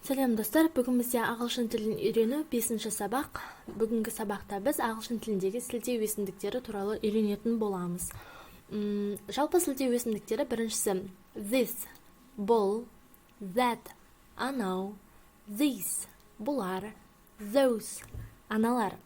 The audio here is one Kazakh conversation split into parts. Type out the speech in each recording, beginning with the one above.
Сәлем достар, бүгін бізде ағылшын тілін үйрену 5-ші сабақ. Бүгінгі сабақта біз ағылшын тіліндегі сілтеу өсімдіктері туралы үйренетін боламыз. Жалпы сілтеу өсімдіктері біріншісі this, бұл, that, анау, these, бұлар, those, аналар.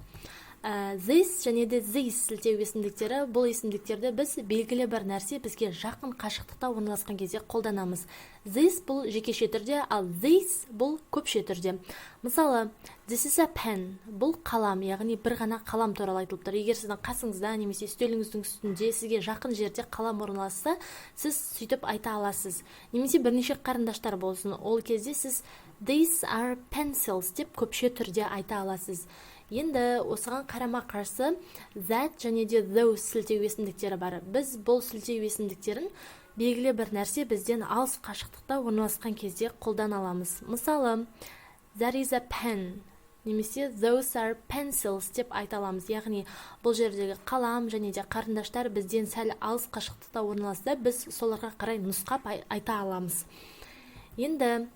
This және де these сілтеу өсімдіктері, бұл өсімдіктерді біз белгілі бір нәрсе бізге жақын қашықтықта орналасқан кезде қолданамыз. This бұл жекеше түрде, ал these бұл көпше түрде. Мысалы, this is a pen, бұл қалам, яғни бір ғана қалам туралы айтылып тұр. Егер сіздің қасыңызда немесе үстеліңіздің үстінде сізге жақын жерде қалам орналасса, сіз сөйтіп айта аласыз. Немесе бірнеше қарындаштар болсын, ол кезде сіз these are pencils деп көпше түрде айта аласыз. Енді осыған қарама қарсы that және де those сілтеу өсімдіктері бар. Біз бұл сілтеу өсімдіктерін белгілі бір нәрсе бізден алыс қашықтықта орналасқан кезде қолдана аламыз. Мысалы, that is a pen немесе those are pencils деп айта аламыз. Яғни бұл жердегі қалам және де қарындаштар бізден сәл алыс қашықтықта орналасса, біз соларға қарай нұсқап айта аламыз. Енді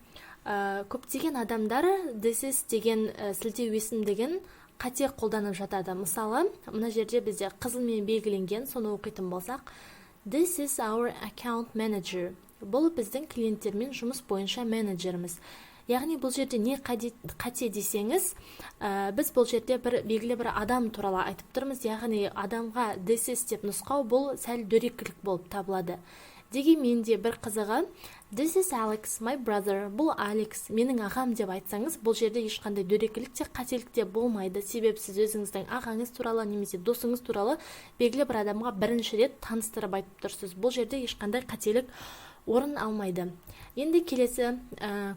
көптеген адамдар this is деген сілтеу өсімдігін қате қолданып жатады. Мысалы, мына жерде бізде қызылмен белгіленген, соны оқитын болсақ, this is our account manager. Бұл біздің клиенттермен жұмыс бойынша менеджеріміз. Яғни бұл жерде не қате десеңіз, біз бұл жерде белгілі бір адам туралы айтып тұрмыз. Яғни адамға this is деп нұсқау бұл сәл дөрекілік болып табылады. Дегенмен де бір қызығы, this is Alex, my brother, бұл Алекс, менің ағам деп айтсаңыз, бұл жерде ешқандай дөрекілік те қателік те болмайды. Себебі сіз өзіңіздің ағаңыз туралы немесе досыңыз туралы белгілі бір адамға бірінші рет таныстырып айтып тұрсыз. Бұл жерде ешқандай қателік орын алмайды. Енді келесі,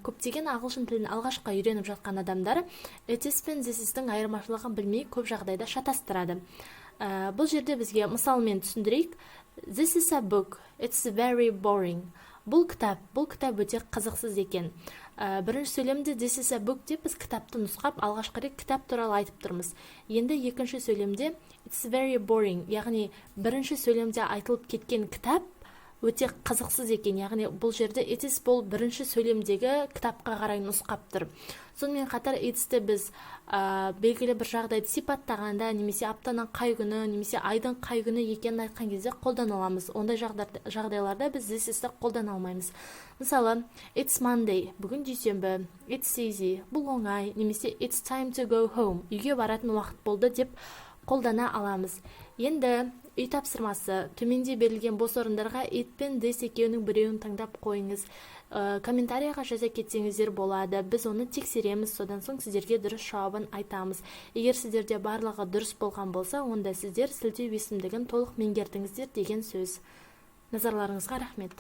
көптеген ағылшын тілін алғашқы үйреніп жатқан адамдар it is пен this is-тің айырмашылығын білмей көп жағдайда шатастырады. Бұл жерде бізге мысалмен түсіндірейік. This is a book. It's very boring. Бұл кітап өте қызықсыз екен. Бірінші сөйлемде this is a book деп біз кітапты нұсқап, алғашқы рет кітап туралы айтып тұрмыз. Енді екінші сөйлемде it's very boring, яғни бірінші сөйлемде айтылып кеткен кітап өте қызықсыз екен. Яғни бұл жерде it is бұл бірінші сөйлемдегі кітапқа қарай нұсқап тұр. Сонымен қатар it's-ті біз белгілі бір жағдайды сипаттағанда, немесе аптаның қай күні, немесе айдың қай күні екенін айтқан кезде қолдана аламыз. Ондай жағдайларда біз this is-ті қолдана алмаймыз. Мысалы, it's Monday, бүгін дүйсенбі, it's easy, бұл оңай, немесе it's time to go home, үйге баратын уақыт болды деп қолдана аламыз. Енді үй тапсырмасы, төменде берілген бос орындарға it пен this екеуінің біреуін таңдап қойыңыз. Комментарияға жаза кетсеңіздер болады. Біз оны тексереміз, содан соң сіздерге дұрыс жауабын айтамыз. Егер сіздерде барлығы дұрыс болған болса, онда сіздер сілтеу өсімдігін толық меңгердіңіздер деген сөз. Назарларыңызға рахмет.